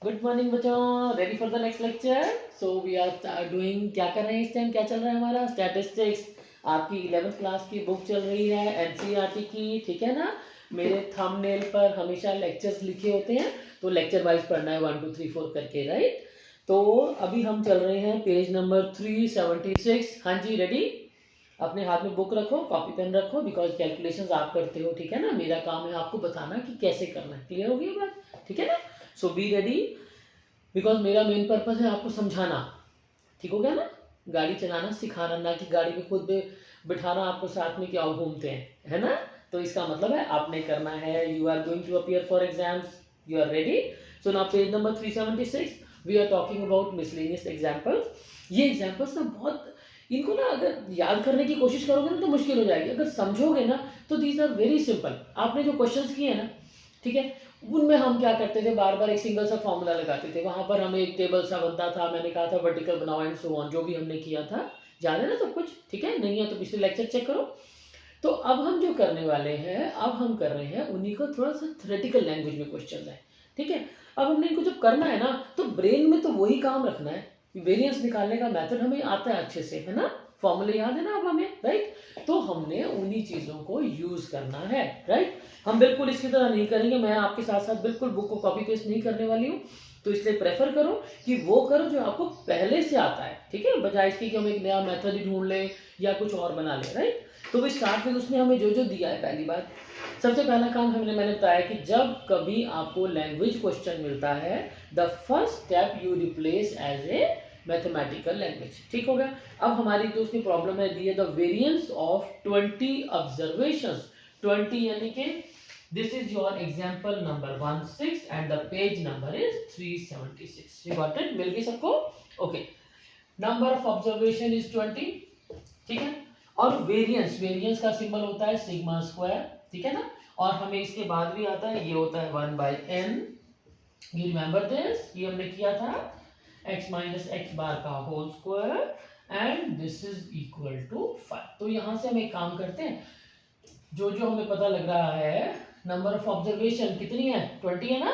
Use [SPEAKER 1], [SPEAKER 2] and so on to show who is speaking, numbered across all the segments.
[SPEAKER 1] Good morning बच्चों, ready for the next lecture. So we are doing, क्या कर रहे हैं इस टाइम, क्या चल रहा है हमारा स्टैटिस्टिक्स। आपकी 11th क्लास की बुक चल रही है एनसीईआरटी की, ठीक है ना। मेरे थंबनेल पर हमेशा लेक्चर्स लिखे होते हैं, तो लेक्चर वाइज पढ़ना है 1 2 3 4 करके, राइट। तो अभी हम चल रहे हैं पेज नंबर 376। हाँ जी, रेडी। अपने हाथ में बुक रखो, कॉपी पेन रखो, बिकॉज कैलकुलेशंस आप करते हो, ठीक है ना। मेरा काम है आपको बताना कि कैसे करना है। क्लियर हो गई बात, ठीक है ना। सो बी रेडी, बिकॉज मेरा मेन पर्पज है आपको समझाना। ठीक हो गया ना। गाड़ी चलाना सिखाना, ना कि गाड़ी पे खुद बिठाना आपको साथ में, क्या घूमते हैं, है ना। तो इसका मतलब है आपने करना है। You are going to appear for exams, you are ready. So now page number 376 we are talking about miscellaneous examples. ये एग्जाम्पल्स ना बहुत, इनको ना अगर याद करने की कोशिश करोगे ना तो मुश्किल हो जाएगी, अगर समझोगे ना तो दीज आर वेरी सिंपल। आपने जो क्वेश्चंस किए ना, ठीक है, उनमें हम क्या करते थे, बार बार एक सिंगल सा फॉर्मूला लगाते थे। वहां पर हमें एक टेबल सा बनता था, मैंने कहा था वर्टिकल बनाओ एंड सो ऑन, जो भी हमने किया था। याद है ना सब कुछ, ठीक है। नहीं है तो पिछले लेक्चर चेक करो। तो अब हम जो करने वाले हैं, अब हम कर रहे हैं उन्हीं को थोड़ा सा थ्योरेटिकल लैंग्वेज में क्वेश्चन है, ठीक है। अब हमने इनको जब करना है ना, तो ब्रेन में तो वही काम रखना है। वेरिएंस निकालने का मेथड हमें आता है अच्छे से, है ना। फॉर्मूले याद है ना अब हमें, राइट। तो हमने उन्हीं चीजों को यूज करना है, राइट। हम बिल्कुल इसकी तरह नहीं करेंगे, मैं आपके साथ साथ बिल्कुल बुक को कॉपी पेस्ट नहीं करने वाली हूँ। तो इसलिए प्रेफर करो कि वो करो जो आपको पहले से आता है, ठीक है, बजाय इसके कि हम एक नया मेथड ही ढूंढ लें या कुछ और बना लें, राइट। तो वे स्टार्ट में उसने हमें जो जो दिया है, पहली बात, सबसे पहला काम मैंने बताया कि जब कभी आपको लैंग्वेज क्वेश्चन मिलता है, the first step you replace as a mathematical language. ठीक हो गया। अब हमारी जो उसकी प्रॉब्लम है दी है, द वेरिएंस ऑफ 20 ऑब्जर्वेशंस। 20 यानी कि this is your example number 16 and the page number is 376। You got it, मिल गई सबको। Okay, number of observation is 20, ठीक है। और वेरिएंस, वेरिएंस का सिंबल होता है सिग्मा स्क्वायर, ठीक है ना। और हमें इसके बाद भी आता है, ये होता है 1/n। यू रिमेंबर दिस, ये हमने किया था, x माइनस एक्स बार का whole square and this is equal to 5। तो यहां से हम एक काम करते हैं, जो जो हमें पता लग रहा है, नंबर ऑफ ऑब्जर्वेशन कितनी है, 20 है ना।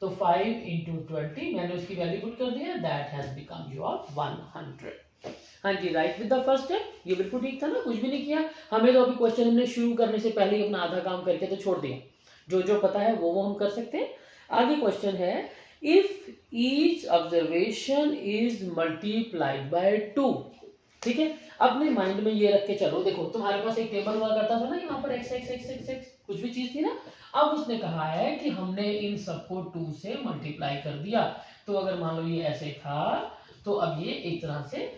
[SPEAKER 1] तो 5 इंटू 20, मैंने उसकी वैल्यू पुट कर दिया, दैट हैज बिकम योर 100। हाँ जी, right with the first step. ये बिल्कुल ठीक था ना, कुछ भी नहीं किया हमें। तो अभी क्वेश्चन हमने शुरू करने से पहले ही अपना आधा काम करके तो छोड़ दिया। जो जो पता है वो हम कर सकते हैं। आगे क्वेश्चन है, if each observation is multiplied bye 2, ठीक है। अपने माइंड में ये रख के चलो, देखो तुम्हारे पास एक टेबल हुआ करता था ना, यहाँ पर x x x x x कुछ भी चीज थी ना। अब उसने कहा है कि हमने इन सबको 2 से मल्टीप्लाई कर दिया। तो अगर मान लो ये ऐसे था, तो अब ये एक तरह से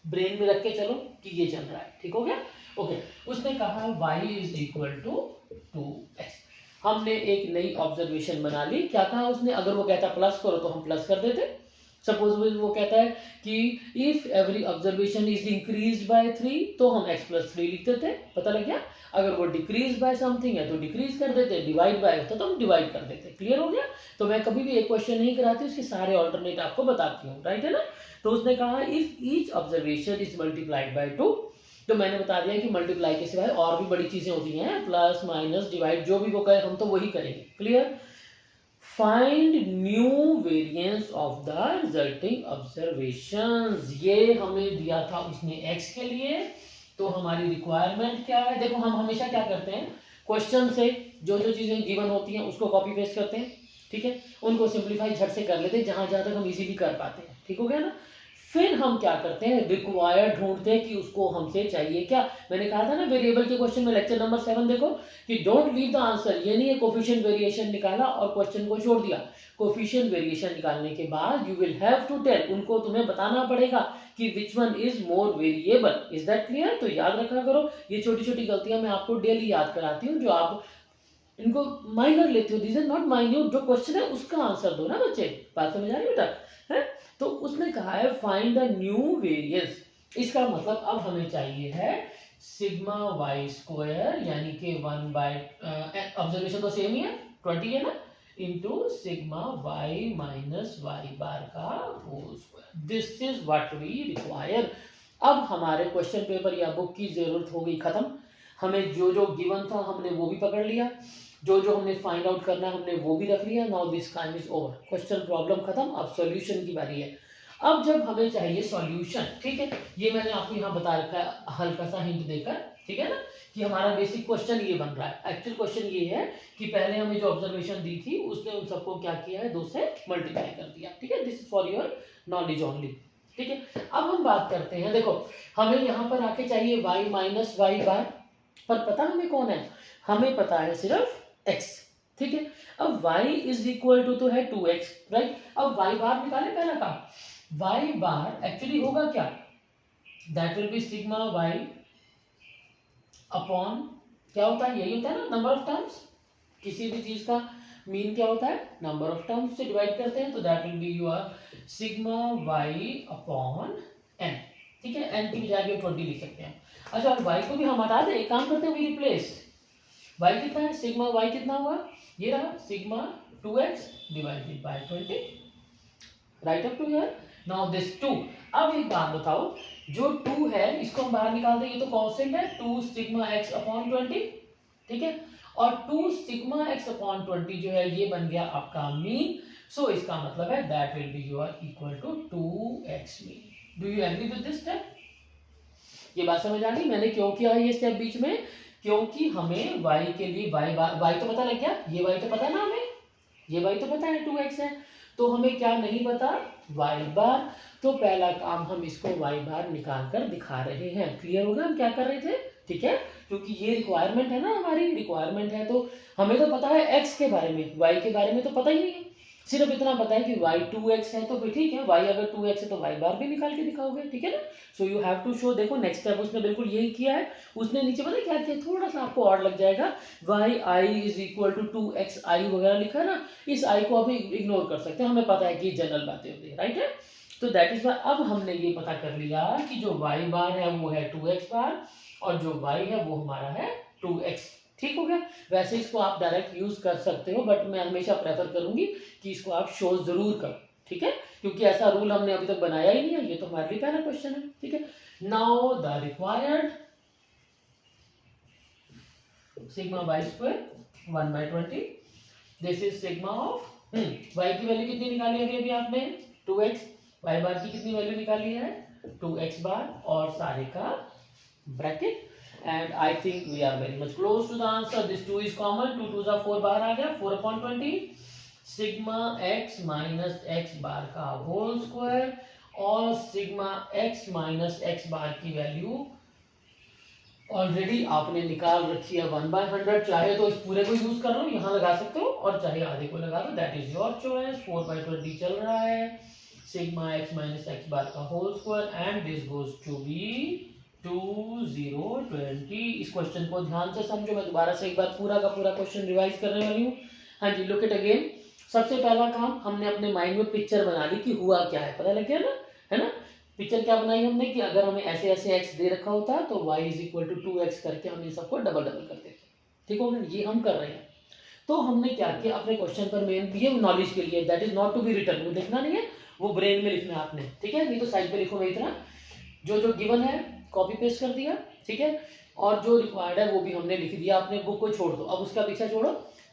[SPEAKER 1] ब्रेन में रख के चलो कि ये चल रहा है, ठीक हो गया। ओके, उसने कहा y is equal to 2x। हमने एक नई ऑब्जर्वेशन बना ली। क्या कहा उसने, अगर वो कहता प्लस करो तो हम प्लस कर देते। सपोज वो कहता है कि if every observation is increase by 3, तो हम x प्लस 3 लिख देते, पता लग गया। अगर वो डिक्रीज बाय समथिंग है तो डिक्रीज कर देते, डिवाइड बाय होता तो हम डिवाइड कर देते। क्लियर हो गया। तो मैं कभी भी एक क्वेश्चन नहीं कराती, उसके सारे ऑल्टरनेट आपको बताती हूँ, राइट है ना। तो उसने कहा if each observation is multiplied bye 2, तो मैंने बता दिया कि मल्टीप्लाई के सिवाय और भी बड़ी चीजें होती हैं, प्लस माइनस डिवाइड, जो भी वो कहे हम तो वही करेंगे। Clear. Find new variance of the resulting observations, ये हमें दिया था उसने x के लिए। तो हमारी रिक्वायरमेंट क्या है, देखो हम हमेशा क्या करते हैं, क्वेश्चन से जो जो चीजें गिवन होती हैं उसको कॉपी पेस्ट करते हैं, ठीक है। उनको सिंप्लीफाई झट से कर लेते हैं, जहां जहां तक हम इजीली कर पाते हैं, ठीक हो गया ना। फिर हम क्या करते हैं, रिक्वायर्ड ढूंढते हैं कि उसको हमसे चाहिए क्या। मैंने कहा था ना वेरिएबल के क्वेश्चन में, लेक्चर नंबर 7 देखो, कि डोंट लीव द आंसर। ये नहीं है कोफिशिएंट वेरिएशन निकाला और क्वेश्चन को छोड़ दिया। कोफिशिएंट वेरिएशन निकालने के बाद you will have to tell, उनको तुम्हें बताना पड़ेगा कि which one is more variable. Is that clear. तो याद रखा करो, ये छोटी छोटी गलतियां मैं आपको डेली याद कराती हूँ, जो आप इनको माइनर लेते हो, दिस इज नॉट माइन्यूट। जो क्वेश्चन है उसका आंसर दो ना बच्चे, बात समझ आ रही है बेटा, है। तो उसने कहा है फाइंड द न्यू वेरिएंस। इसका मतलब अब हमें चाहिए है सिग्मा वाई स्क्वायर, यानी कि 1 बाय ऑब्जर्वेशन तो सेम ही है 20 है ना, into sigma y minus y bar का whole square. This is what we require. अब हमारे क्वेश्चन पेपर या बुक की जरूरत हो गई खत्म। हमें जो जो गिवन था हमने वो भी पकड़ लिया। जो जो हमने फाइंड आउट करना है हमने वो भी रख लिया। Now this time is over, question problem खत्म, अब सॉल्यूशन की बारी है। अब जब हमें चाहिए सॉल्यूशन, ठीक है, ये मैंने आपको यहाँ बता रखा है हल्का सा हिंट देकर, ठीक है ना, कि हमारा बेसिक क्वेश्चन ये बन रहा है। एक्चुअल क्वेश्चन ये है कि पहले हमें जो ऑब्जर्वेशन दी थी उसने उन सबको क्या किया है, 2 से मल्टीप्लाई कर दिया, ठीक है। This is for your knowledge only, ठीक है। अब हम बात करते हैं, देखो हमें यहाँ पर आके चाहिए y माइनस वाई बार, पर पता हमें कौन है, हमें पता है सिर्फ x, ठीक है। अब y इज इक्वल टू तो है 2x, राइट। अब y बार निकाले पहला काम, y बार एक्चुअली होगा क्या, that will B sigma y upon, क्या होता है, यही होता है ना, नंबर ऑफ टर्म्स। किसी भी चीज का मीन क्या होता है, नंबर ऑफ टर्म्स से डिवाइड करते हैं, तो that will be your sigma y upon n, ठीक है। n की बजाय भी 20 लिख सकते हैं। अच्छा, और y को भी हम हटा दें, एक काम करते हैं, वी रिप्लेस y कितना है, सिग्मा y कितना हुआ, ये रहा sigma 2x divided by 20, right up to here. Now this 2, अब एक बात बताओ, जो 2 है इसको हम बाहर निकाल दें, ये तो कांस्टेंट है, 2 सिग्मा x अपॉन 20, ठीक है। और 2 सिग्मा x अपॉन 20 जो है ये बन गया आपका मीन, सो इसका मतलब है that will be your equal to 2x mean. Do you agree with this step? ये बात समझ आ गई मैंने क्यों किया है ये स्टेप बीच में, क्योंकि हमें y के लिए y तो पता लग गया, ये y तो पता है ना हमें, ये y तो पता है 2x है, तो हमें क्या नहीं पता, y बार। तो पहला काम हम इसको y बार निकाल कर दिखा रहे हैं। क्लियर होगा हम क्या कर रहे थे, ठीक है, क्योंकि ये रिक्वायरमेंट है ना, हमारी रिक्वायरमेंट है, तो हमें तो पता है x के बारे में, y के बारे में तो पता ही नहीं है, सिर्फ इतना पता है कि y 2x है, तो फिर ठीक है, y अगर 2x है तो y बार भी निकाल के दिखाओगे, ठीक है ना। So you have to show, देखो नेक्स्ट स्टेप उसने बिल्कुल यही किया है, उसने नीचे पता है क्या किया, थोड़ा सा आपको और लग जाएगा, y i is equal to 2x i वगैरह लिखा है ना, इस i को आप इग्नोर कर सकते हैं, हमें पता है कि जनरल बातें होती है, राइट है। तो दैट इज वाई अब हमने ये पता कर लिया कि जो y बार है वो है 2x बार, और जो y है वो हमारा है 2x, ठीक हो गया। वैसे इसको आप डायरेक्ट यूज कर सकते हो, बट मैं हमेशा प्रेफर करूंगी कि इसको आप शो जरूर करो, ठीक है, क्योंकि ऐसा रूल हमने अभी तक बनाया ही नहीं है, ये तो हमारे लिए पहला क्वेश्चन है, ठीक है। Now the required sigma y square 1/20, this is sigma of y की वैल्यू कितनी निकाली अभी आपने 2x, y बार की कितनी वैल्यू निकाली है 2x बार, और सारे का bracket, and I think we are very much close to the answer. This 2 is common, 2 2s are 4 बाहर आ गया, 4/20 sigma x minus x bar का होल स्क्वायर, और सिग्मा x माइनस x बार की वैल्यू ऑलरेडी आपने निकाल रखी है 1/100, चाहे तो इस पूरे को यूज कर लो, यहाँ लगा सकते हो, और चाहे आधे को लगा दो, दैट इज योर चॉइस। 4/20 चल रहा है, sigma x minus x bar का whole square, and this goes to be 2020। इस क्वेश्चन को ध्यान से समझो, मैं दोबारा से एक बार पूरा का पूरा क्वेश्चन रिवाइज करने वाली हूँ। हाँ जी, लुक इट अगेन। सबसे पहला काम, हमने अपने माइंड में पिक्चर बना ली कि हुआ क्या है, पता लग गया ना, है ना। पिक्चर क्या बनाई हमने कि अगर हमें ऐसे ऐसे x दे रखा होता तो y is equal to 2x करके हम इन सबको डबल डबल करते थे, ठीक हो गया, ये हम कर रहे हैं। तो हमने क्या किया अपने क्वेश्चन पर, मेन ये नॉलेज के लिए, that is not to be written, वो लिखना नहीं है, वो ब्रेन में लिखना है आपने, ठीक है, नहीं तो साइड पे लिखो मेरी तरह, जो जो गिवन है कॉपी पेस्ट कर दिया, ठीक है, और जो रिक्वायर्ड है वो भी हमने लिख दिया, अपने बुक को छोड़ दो, अब उसका पीछा छोड़ो,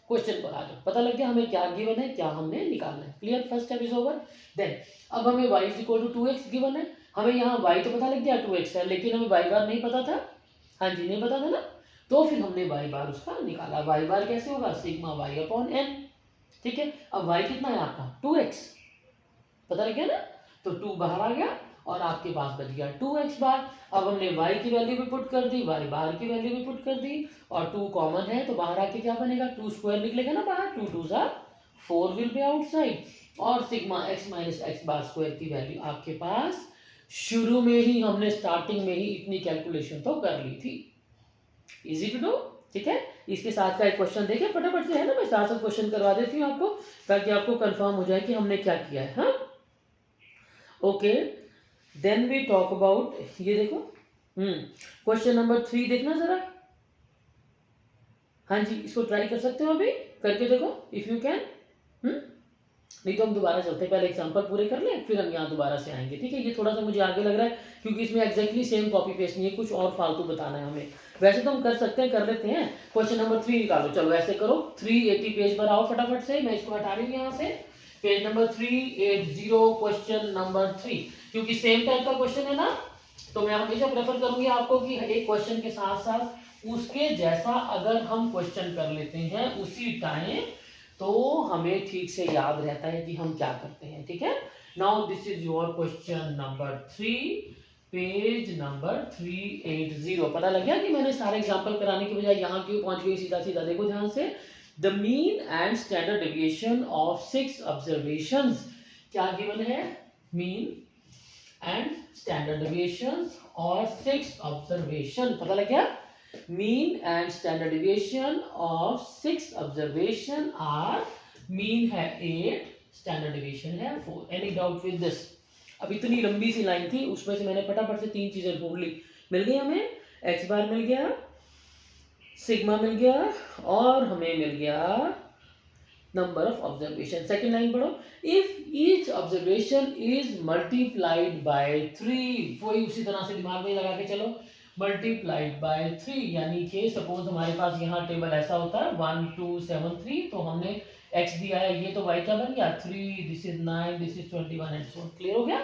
[SPEAKER 1] क्वेश्चन पर आ जाओ, पता लग गया हमें क्या गिवन है, क्या हमने निकालना है। Clear, first step is over. Then अब हमें y is equal to 2x given है, हमें यहाँ y तो पता लग गया 2x है, लेकिन हमें y बार नहीं पता था, हाँ जी नहीं पता था ना, तो फिर हमने y बार उसका निकाला। y बार कैसे होगा, सिग्मा y अपॉन n, ठीक है। अब y कितना है आपका 2x, पता लग गया ना, तो 2 बाहर आ गया, और आपके पास बच गया 2x बार। अब हमने y की वैल्यू भी पुट कर दी, y बार की वैल्यू भी पुट कर दी, और 2 कॉमन है, तो बाहर आके क्या बनेगा, 2 स्क्वायर निकलेगा ना बाहर, 2 2s are 4 will be outside, और sigma x minus x bar square की वैल्यू आपके पास, शुरू में ही हमने स्टार्टिंग में ही इतनी कैलकुलेशन तो कर ली थी, इजी टू डू, ठीक है। इसके साथ का एक क्वेश्चन देखिए फटाफट से, है ना, मैं साथ साथ क्वेश्चन करवा देती हूँ आपको, ताकि आपको कंफर्म हो जाए कि हमने क्या किया है। हाँ okay, then we talk about, ये देखो क्वेश्चन नंबर 3 देखना जरा, हाँ जी इसको ट्राई कर सकते हो, अभी करके देखो इफ यू कैन। नहीं तो हम दोबारा चलते हैं, पहले एग्जांपल पूरे कर लें फिर हम यहाँ दोबारा से आएंगे, ठीक है। ये थोड़ा सा मुझे आगे लग रहा है क्योंकि इसमें एग्जैक्टली सेम कॉपी पेस्ट नहीं है, कुछ और फालतू बताना है हमें। वैसे तो हम कर सकते हैं, कर लेते हैं। क्वेश्चन नंबर 3 निकालो, चलो ऐसे करो 380 पेज पर आओ फटाफट से, मैं इसको हटा रही हूँ यहाँ से। पेज नंबर 380 क्वेश्चन नंबर 3, क्योंकि सेम टाइप का क्वेश्चन है ना, तो मैं हमेशा प्रेफर करूंगी आपको कि एक क्वेश्चन के साथ साथ उसके जैसा अगर हम क्वेश्चन कर लेते हैं उसी टाइम, तो हमें ठीक से याद रहता है कि हम क्या करते हैं, ठीक है। Now this is your question number 3, page number 380। पता लग गया कि मैंने सारे एग्जांपल कराने की बजाय यहाँ क्यों पहुंच गई सीधा सीधा? देखो ध्यान से, the mean and standard deviation of 6 observations, क्या गिवन है? मीन एंड स्टैंडर्ड डेविएशन और 6 ऑब्जर्वेशन, पता लग गया? Mean and standard deviation of 6 observation are, mean है 8, स्टैंडर्ड डेविएशन है 4। Any doubt with this? अब इतनी लंबी सी लाइन थी, उसमें से मैंने फटाफट से 3 चीजें ढूंढ ली। मिल गई हमें, एक्स बार मिल गया, सिग्मा मिल गया, और हमें मिल गया number of observation. Second line पढ़ो, if each observation is multiplied by 3, वही उसी तरह से दिमाग में लगा के चलो, मल्टीप्लाइड बाय 3, यानी कि सपोज हमारे पास यहाँ टेबल ऐसा होता है 1 2 7 3, तो हमने x दिया है, ये तो y क्या बन गया 3, this is 9, this is 21 and so on. Clear हो गया?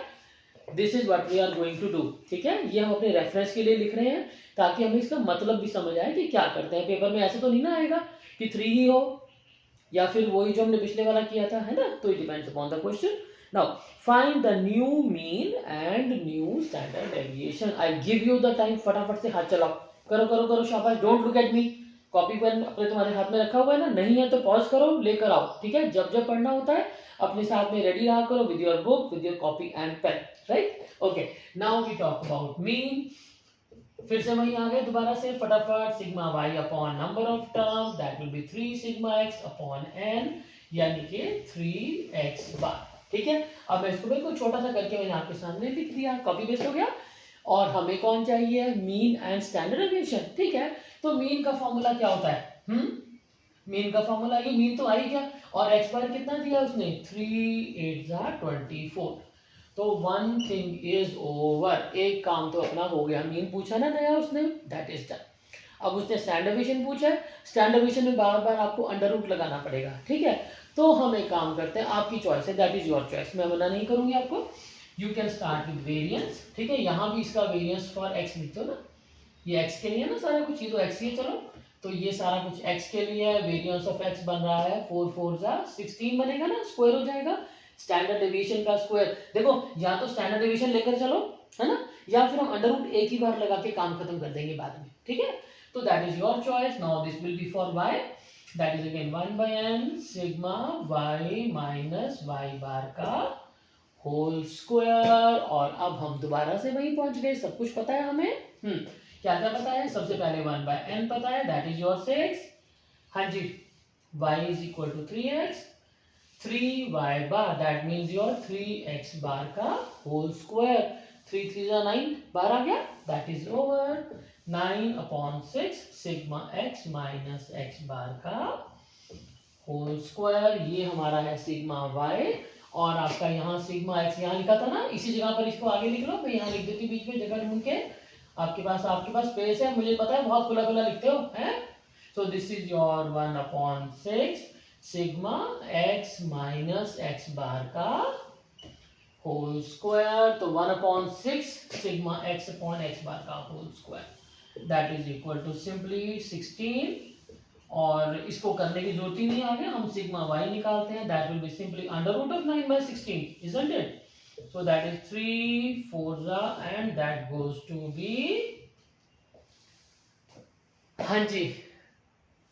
[SPEAKER 1] This is what we are going to do, ठीक है। ये हम अपने रेफरेंस के लिए लिख रहे हैं ताकि हमें इसका मतलब भी समझ आए कि क्या करते हैं। पेपर में ऐसे तो नहीं ना आएगा कि 3 ही हो या फिर वही जो हमने पिछले वाला किया था, है ना। तो it depends upon the question. Now find the new mean and new standard deviation. I give you the time, फटाफट से हाथ चलाओ, करो करो करो, शाबाश। Don't look at me, copy pen अपने तुम्हारे हाथ में रखा हुआ है ना? नहीं है तो पॉज करो, लेकर आओ, ठीक है। जब जब पढ़ना होता है अपने साथ में रेडी रहा करो with your book, with your copy and pen, right? Okay, now we talk about mean. फिर से वहीं आ गए दोबारा से फटाफट, sigma y upon number of term, that will be 3 sigma x upon n, यानी कि 3x बार, ठीक है। अब मैं इसको बिल्कुल छोटा सा करके मैंने आपके सामने लिख दिया, कॉपी पेस्ट हो गया। और हमें कौन चाहिए? मीन एंड स्टैंडर्ड डेविएशन, ठीक है। तो मीन का फॉर्मूला क्या होता है? मीन का फॉर्मूला, ये मीन तो आई क्या, और एक्स बार कितना दिया उसने? 3 8 24। तो वन थिंग इज ओवर, एक काम तो अपना हो गया। मीन पूछा ना नया उसने, दैट इज डन। अब उसने स्टैंडर्ड डेविएशन पूछा है, स्टैंडर्ड डेविएशन में बार बार आपको अंडर रूट लगाना पड़ेगा, ठीक है। तो हम एक काम करते हैं, आपकी चॉइस है, दैट इज योर चॉइस, मैं मना नहीं करूंगी आपको। You can start with variance, ठीक है। यहाँ भी इसका वेरिएंस फॉर एक्स लिख दो ना, ये एक्स के लिए ना सारा कुछ, ये तो एक्स ही है, चलो। तो ये सारा कुछ एक्स के लिए है, वेरिएंस ऑफ एक्स बन रहा है 4 4 16 बनेगा ना, स्क्वायर हो जाएगा स्टैंडर्ड डेविएशन का स्क्वायर। देखो या तो स्टैंडर्ड डेविएशन लेकर चलो, है ना, या फिर हम अंडर रूट एक ही बार लगा के काम खत्म कर देंगे बाद में, ठीक है। तो that is your choice. Now this will be for y, that is again 1/n sigma y minus y बार का होल स्क्वायर। और अब हम दोबारा से वहीं पहुंच गए, सब कुछ पता है हमें। क्या क्या पता है? सबसे पहले 1/n पता है, दैट इज योर 6। हाँ जी, y is equal to 3x, 3y bar, that means your 3x bar का होल स्क्वायर। 3 3 9, बार आ गया, that is over 9/6 sigma x minus x bar का होल स्क्वायर। ये हमारा है सिग्मा y, और आपका यहाँ सिग्मा x यहाँ लिखा था ना, इसी जगह पर इसको आगे लिख लो, मैं यहाँ लिख देती बीच में जगह ढूंढ के। आपके पास स्पेस है, मुझे पता है बहुत खुला खुला लिखते हो, हैं। So this is your 1/6 sigma x minus x bar का होल स्क्वायर। तो 1/6 sigma x upon x bar का whole square, that is equal to simply 16। और इसको करने की जरूरत ही नहीं है आगे, हम सिग्मा y निकालते हैं, that will be simply under root of 9/16, isn't it? So that is 3 4 and that goes to be, हाँ जी,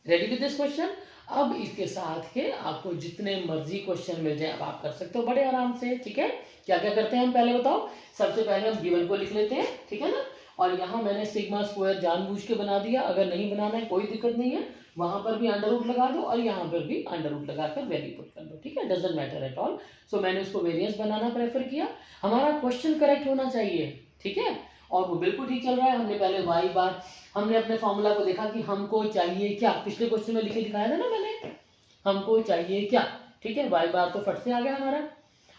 [SPEAKER 1] रेडी विद दिस क्वेश्चन। अब इसके साथ के आपको जितने मर्जी क्वेश्चन मिल जाए अब आप कर सकते हो बड़े आराम से, ठीक है। क्या क्या करते हैं हम पहले बताओ। सबसे पहले हम गिवन को लिख लेते हैं, ठीक है ना। और यहाँ मैंने सिग्मा स्क्वायर जानबूझ के बना दिया, अगर नहीं बनाना है कोई दिक्कत नहीं है, वहां पर भी अंडर रूट लगा दो और यहाँ पर भी अंडर रूट लगाकर वैल्यू पुट कर दो, ठीक है, डजंट मैटर एट ऑल। सो मैंने उसको वेरिएंस बनाना प्रेफर किया, हमारा क्वेश्चन करेक्ट होना चाहिए, ठीक है। और वो बिल्कुल ठीक चल रहा है। हमने पहले y बार, हमने अपने फॉर्मूला को देखा कि हमको चाहिए क्या, पिछले क्वेश्चन में लिखे दिखाया था ना मैंने, हमको चाहिए क्या, ठीक है, वाई बार तो फट से आ गया हमारा,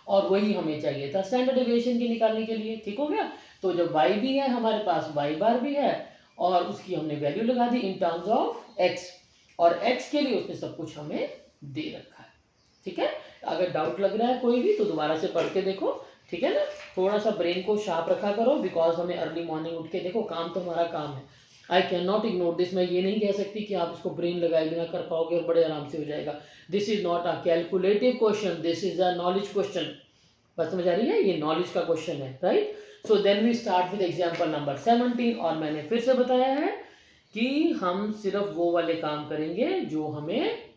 [SPEAKER 1] और वही हमें चाहिए था स्टैंडर्ड डेविएशन की निकालने के लिए, ठीक हो गया। तो जब वाई भी है हमारे पास, वाई बार भी है, और उसकी हमने वैल्यू लगा दी इन टर्म्स ऑफ एक्स, और एक्स के लिए उसने सब कुछ हमें दे रखा है, ठीक है। अगर डाउट लग रहा है कोई भी तो दोबारा से पढ़ के देखो, ठीक है ना। थोड़ा सा ब्रेन को शार्प रखा करो, बिकॉज हमें अर्ली मॉर्निंग उठ के, देखो काम तो हमारा काम है, I can not ignore this. मैं ये नहीं कह सकती कि आप इसको ब्रेन लगाए बिना कर पाओगे और बड़े आराम से हो जाएगा। This is not a calculative question, this is a knowledge question. बात समझ आ रही है, ये नॉलेज का क्वेश्चन है, right. So then we start with example number 17, और मैंने फिर से बताया है कि हम सिर्फ वो वाले काम करेंगे जो हमें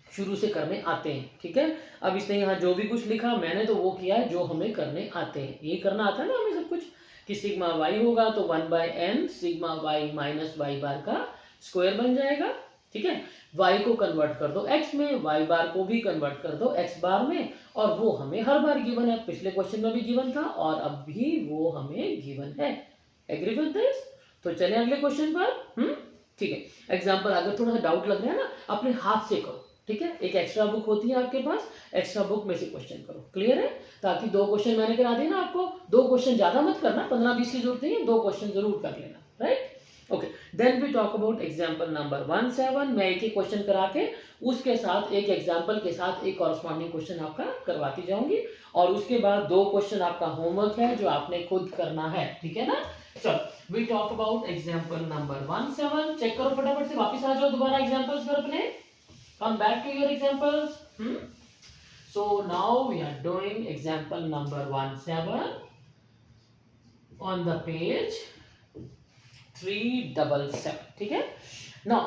[SPEAKER 1] शुरू से करने आते हैं, ठीक है। अब इसने यहाँ जो भी कुछ लिखा मैंने तो वो किया है जो हमें करने आते हैं, ये करना आता है ना हमें सब कुछ, कि सिग्मा वाई होगा तो 1/n sigma y minus y bar का स्क्वायर बन जाएगा, ठीक है। वाई को कन्वर्ट कर दो एक्स में, वाई बार को भी कन्वर्ट कर दो एक्स बार में, और वो हमें हर बार गिवन है, पिछले क्वेश्चन में भी गिवन था और अब भी वो हमें गिवन है। Agree with this? तो चले अगले क्वेश्चन पर, ठीक है। एग्जाम्पल अगर थोड़ा सा डाउट लग रहा है ना, अपने हाथ से करो, ठीक है। एक एक्स्ट्रा बुक होती है आपके पास, एक्स्ट्रा बुक में से क्वेश्चन करो, क्लियर है। ताकि 2 क्वेश्चन मैंने करा दिए ना आपको, 2 क्वेश्चन ज्यादा मत करना, 15-20 की जरूरत नहीं है, 2 क्वेश्चन जरूर कर लेना, right. Okay, then we talk about example number 17। मैं एक एक क्वेश्चन करा के उसके साथ एक एग्जाम्पल के साथ एक कॉरस्पॉन्डिंग क्वेश्चन आपका करवाती जाऊंगी, और उसके बाद 2 क्वेश्चन आपका होमवर्क है जो आपने खुद करना है, ठीक है ना। चलो we talk about example number 17। Check करो फटाफट से, वापस आ जाओ दोबारा एग्जाम्पल्स पर अपने, come back to your examples. So now we are doing example number 17 on the page 377, ठीक है। now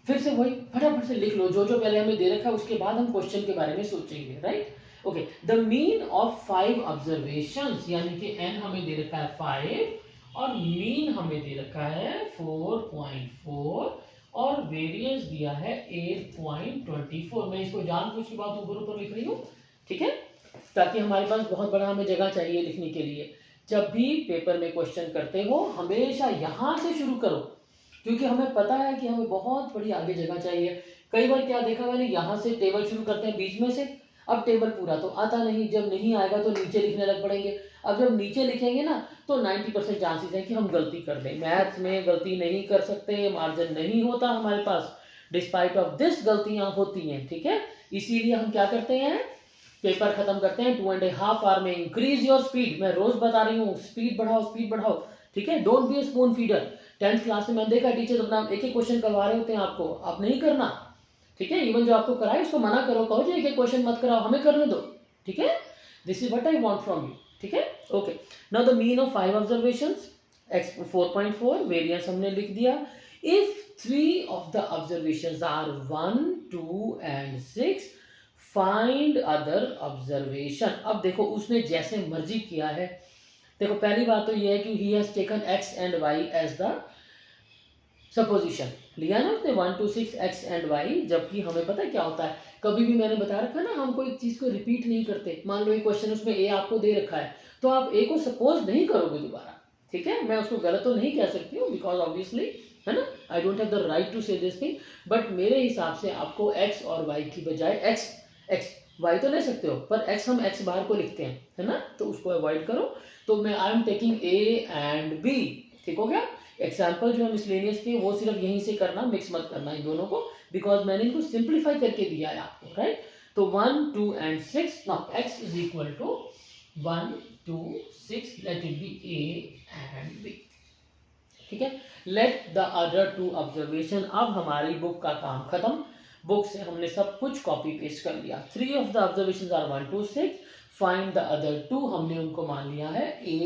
[SPEAKER 1] फिर से वही फटाफट से लिख लो जो जो पहले हमें दे रखा है, उसके बाद हम क्वेश्चन के बारे में सोचेंगे, right. Okay, the mean of 5 observations, यानी कि n हमें दे रखा है 5 और मीन हमें दे रखा है 4.4 और वेरिएंस दिया है 8.24। मैं इसको जानबूझ के बात ऊपर ऊपर लिख रही हूँ, ठीक है, ताकि हमारे पास बहुत बड़ा हमें जगह चाहिए लिखने के लिए। जब भी पेपर में क्वेश्चन करते हो हमेशा यहाँ से शुरू करो, क्योंकि हमें पता है कि हमें बहुत बड़ी आगे जगह चाहिए। कई बार क्या देखा मैंने, यहाँ से टेबल शुरू करते हैं बीच में से, अब टेबल पूरा तो आता नहीं, जब नहीं आएगा तो नीचे लिखने लग पड़ेंगे। अब जब नीचे लिखेंगे ना तो 90% चांसेस है कि हम गलती कर दें। मैथ्स में गलती नहीं कर सकते, मार्जिन नहीं होता हमारे पास, डिस्पाइट ऑफ दिस गलतियां होती हैं, ठीक है। इसीलिए हम क्या करते हैं, पेपर खत्म करते हैं 2.5 आवर में। इंक्रीज योर स्पीड, मैं रोज बता रही हूँ, स्पीड बढ़ाओ, ठीक है। Don't be A spoon feeder. 10th class में मैंने देखा टीचर अपना एक एक क्वेश्चन करवा रहे होते हैं आपको, आप नहीं करना, ठीक है। इवन जो आपको कराए उसको मना करो, कहो जी एक एक क्वेश्चन मत कराओ, हमें करने दो, ठीक है। This is what I want from you, ठीक है। Okay, now the mean of 5 observations x 4.4, variance हमने लिख दिया। If 3 of the observations are 1, 2 and 6, find other observation. अब देखो उसने जैसे मर्जी किया है। देखो पहली बात तो ये है कि he has taken x and y as the supposition, लिया ना उसने 1 to 6 x and y, जबकि हमें पता है क्या होता है, कभी भी मैंने बता रखा ना, हम कोई चीज को रिपीट नहीं करते। मान लो एक क्वेश्चन उसमें a आपको दे रखा है तो आप a को सपोज नहीं करोगे दोबारा, ठीक है। मैं उसको गलत तो नहीं कह सकती हूँ, बिकॉज ऑब्वियसली है ना, I don't have the right to say this thing, but मेरे हिसाब से आपको x और y की बजाय x y तो ले सकते हो, पर x हम x बार को लिखते हैं, है ना, तो उसको अवॉइड करो। तो मैं आई am taking a and b, ठीक हो गया। एग्जाम्पल जो है मिसलेनियस के वो सिर्फ यहीं से करना, मिक्स मत करना इन दोनों को, बिकॉज मैंने इनको सिंप्लीफाई करके दिया है आपको, राइट। तो 1, 2 and 6, now x is equal to 1, 2, 6, let it be a and b, ठीक है। Let the other 2 observation. अब हमारी बुक का काम खत्म, बुक से हमने सब कुछ कॉपी पेस्ट कर लिया। 3 of the observation are 1 to 6, find the other 2, हमने उनको मान लिया है a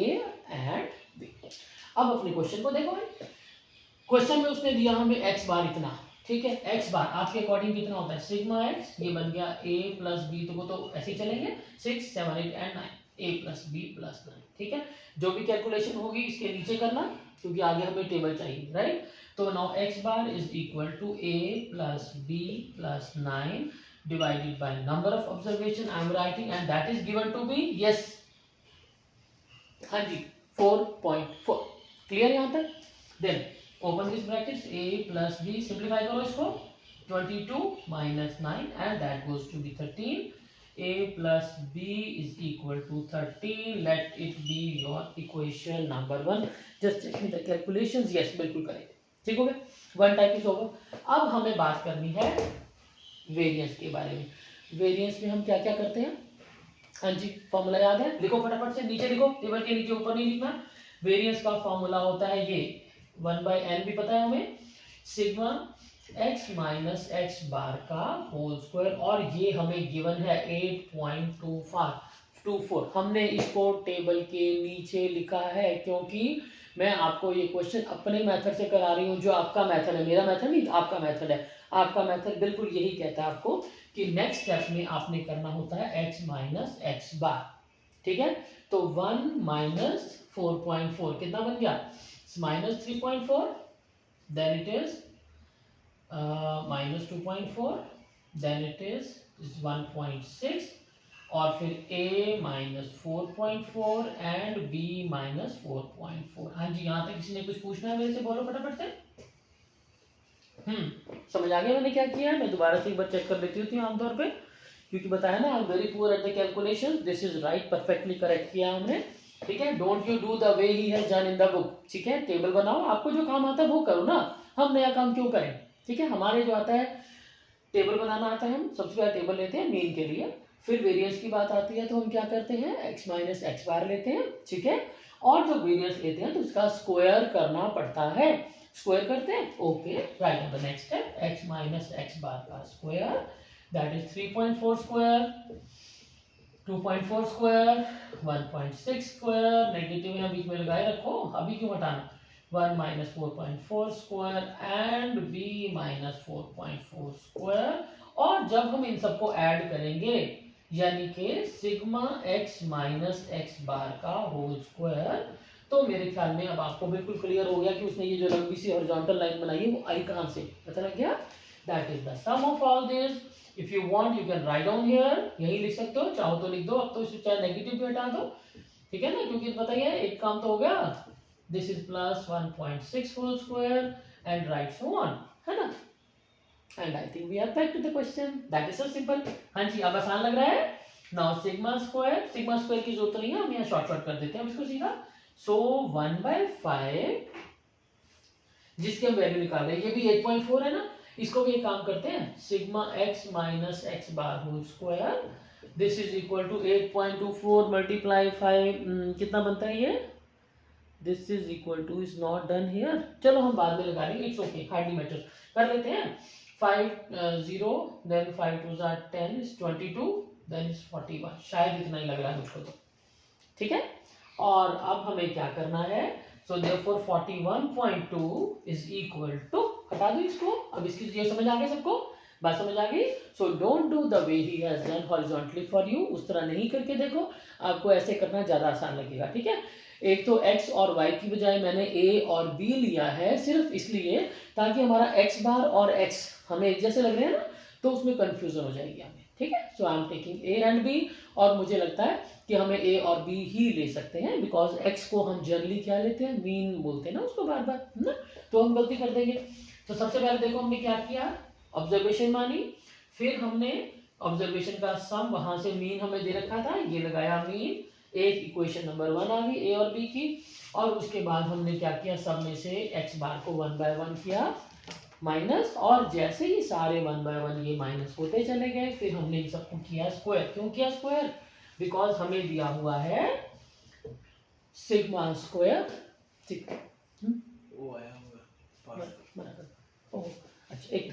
[SPEAKER 1] and b। अब अपने क्वेश्चन को देखो, क्वेश्चन में उसने दिया हमें x बार इतना, ठीक है। x बार आपके अकॉर्डिंग कितना होता है, सिग्मा x, ये बन गया a प्लस बी, तो वो तो ऐसे ही चलेंगे 6, 7, 8 and 9, a plus b plus 9, ठीक है। जो भी कैलकुलेशन होगी इसके नीचे करना, क्योंकि आगे हमें टेबल चाहिए, राइट। तो now x bar is equal to a plus b plus 9 divided by number of observation I am writing, and that is given to be, yes, हाँ जी, 4.4, क्लियर यहाँ तक। Then open this brackets, a plus b, simplify करो इसको, 22 minus 9 and that goes to be 13. A plus B is equal to 13. Let it be your equation number 1. Just check me the calculations. Yes, बिल्कुल correct. ठीक हो गया. One type is over. अब हमें बात करनी है वेरिएंस के बारे में. वेरिएंस में हम क्या क्या करते हैं? हाँ जी, फॉर्मूला याद है? लिखो फटाफट से. नीचे लिखो, टेबल के नीचे, ऊपर नहीं लिखना. वेरिएंस का फॉर्मूला होता है ये 1/n भी पता है हमें, sigma x minus x bar का होल स्क्वायर, और ये हमें गिवन है 8.24. हमने इसको टेबल के नीचे लिखा है क्योंकि मैं आपको ये क्वेश्चन अपने मेथड से करा रही हूँ, जो आपका मेथड है. मेरा मेथड नहीं, आपका मेथड है. आपका मेथड बिल्कुल यही कहता है आपको कि नेक्स्ट स्टेप में आपने करना होता है x माइनस एक्स बार. ठीक है, तो 1 माइनस 4.4 कितना बन गया? Minus 3.4, then it is minus 2.4, then it is 1.6, और फिर a minus 4.4 and b minus 4.4. हाँ जी, यहाँ तक किसी ने कुछ पूछना है मेरे से? बोलो फटाफट से. समझ आ गया मैंने क्या किया है? मैं दोबारा से एक बार चेक कर लेती होती हूँ आमतौर पे, क्योंकि बताया ना, I am very poor at the calculation. This is right, perfectly correct किया हमने. ठीक है, don't you do the way he has done in the book. ठीक है, टेबल बनाओ, आपको जो काम आता है वो करो ना, हम नया काम क्यों करें? ठीक है, हमारे जो आता है टेबल बनाना आता है, हम सबसे पहले टेबल लेते हैं मीन के लिए, फिर वेरिएंस की बात आती है तो हम क्या करते हैं? x माइनस एक्स बार लेते हैं. ठीक है, और जब वेरिएंस लेते हैं तो उसका स्क्वायर करना पड़ता है. स्क्वायर करते हैं, okay, right. On the next step, x minus x bar का square, that is 3.4 square, 2.4 square, 1.6 square. Negative यहाँ बीच में लगाए रखो, अभी क्यों हटाना? 1 minus 4.4 square and b minus 4.4 square. और जब हम इन सबको ऐड करेंगे, यानी कि sigma x minus x bar का होल स्क्वायर, तो मेरे ख्याल में अब आपको बिल्कुल क्लियर हो गया कि उसने ये जो लंबी सी हॉरिजॉन्टल लाइन बनाई है वो आई कहां से, पता लग गया? That is the sum of all this. If you want you can write down here, यही लिख सकते हो, चाहो तो लिख दो. अब तो इसे चाहे नेगेटिव भी हटा दो, ठीक है ना, क्योंकि पता ही है एक काम तो हो गया. This is plus 1.6 whole square and right so on, है ना. And I think we are back to the question. That is so simple. हाँ जी, अब आसान लग रहा है. नाउ सिग्मा स्क्वायर की जरूरत नहीं है, हम यहाँ शॉर्ट कर देते हैं इसको सीधा. सो 1/5 जिसकी हम वैल्यू निकाल रहे हैं, ये भी 8.4 है ना, इसको भी एक काम करते हैं, sigma x minus x bar whole square, this is equal to 8.24 multiply 5, कितना बनता है ये? This is equal to, is not done here, चलो हम बाद में लगा लेंगे, इट्स ओके, हार्डली मैटर. कर लेते हैं. 5 0, देन 5 2 10 इज 22, देन इज 41. शायद इतना ही लग रहा है मुझको तो. ठीक है, और अब हमें क्या करना है? So therefore 41.2 is equal to, हटा दो इसको. अब इसकी ये समझ आ गई सबको? बात समझ आ गई? So don't do the way he has done horizontally for you. उस तरह नहीं करके देखो, आपको ऐसे करना ज्यादा आसान लगेगा. ठीक है, एक तो x और y की बजाय मैंने a और b लिया है सिर्फ इसलिए ताकि हमारा x बार और x हमें एक जैसे लग रहे हैं ना, तो उसमें कंफ्यूजन हो जाएगी हमें. ठीक है, so I am taking a and b, और मुझे लगता है कि हमें a और b ही ले सकते हैं, बिकॉज x को हम जनरली क्या लेते हैं? मीन बोलते हैं ना उसको बार बार, है ना, तो हम गलती कर देंगे. तो सबसे पहले देखो हमने क्या किया, ऑब्जर्वेशन मानी, फिर हमने ऑब्जर्वेशन का सम, वहां से मीन हमें दे रखा था, ये लगाया मीन, एक इक्वेशन नंबर 1 आ गई a और b की, और उसके बाद हमने क्या किया, सब में से x बार को 1/1 किया माइनस, और जैसे ही सारे 1/1 ये माइनस होते चले गए, फिर हमने इन सबको किया स्क्वायर. क्यों किया स्क्वायर? बिकॉज हमें दिया हुआ है सिग्मा स्क्वायर. ठीक, अच्छा एक